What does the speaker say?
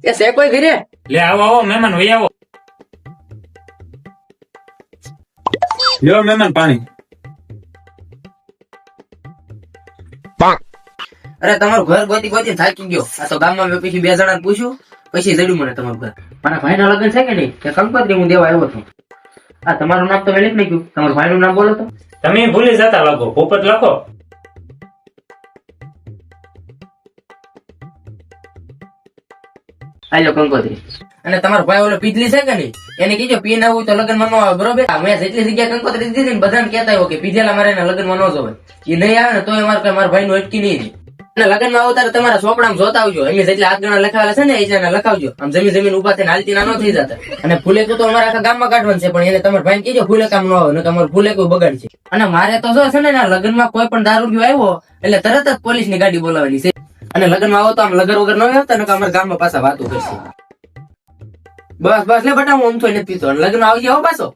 એ છે કોઈ ઘરે? લે આવો આવો મહેમાન વહી આવો. લ્યો મહેમાન પાણી. અરે તમારું ઘર ગોતી ગોતી થાકી ગયો. આ તો ગામમાં મેં પછી 2 જણાને પૂછ્યું, પછી જડ્યું મને તમારું ઘર. મારા ભાઈના લગ્ન છે કે નહીં કે કંકોત્રી હું દેવા આવ્યો છું. આ તમારું નામ તો મેં લખી નાખ્યું, તમારા ભાઈનું નામ બોલો તો. તમે ભૂલી જતા લખો, પોપટ લખો. આલો કંકોત્રી. અને તમારો ભાઈ ઓલો પીધલી છે કે નહીં, એને કીજો પી ના હોય તો લગ્નમાં ન આવે, બરોબર? મેં જેટલી જગ્યા કંકોત્રી દીધી ને બધાને કહેતા હોય કે પીધેલા મારે એના લગ્નમાં ન જવાય. એ નહીં આવે ને તો મારા ભાઈ નું અટકી નહીં. અને લગ્નમાં આવો ત્યારે તમારા ચોપડામાં જોતા આવજો. અમે જેટલા 8 ગણા લખાવેલા છે ને એટલા લખાવજો. આમ જમીન ઉભા થઈને હાલતી ના ન થઈ જતા. અને ફૂલેકું તો અમારા આખા ગામમાં કાઢવાનું છે, પણ એને તમારા ભાઈ કીજો ફૂલે કામ ન આવે ને તમારું ફૂલેકું બગાડ છે. અને મારે તો જો છે ને લગ્નમાં કોઈ પણ દારૂ આવ્યો એટલે તરત જ પોલીસ ની ગાડી બોલાવવાની છે. અને લગ્નમાં આવો તો આમ લગર વગર ન આવતા ને અમારા ગામમાં પાછા વાતો કરશે. બસ લે બટા, હું આમ તો નથી પીતો. લગ્ન આવજે હો પાછો.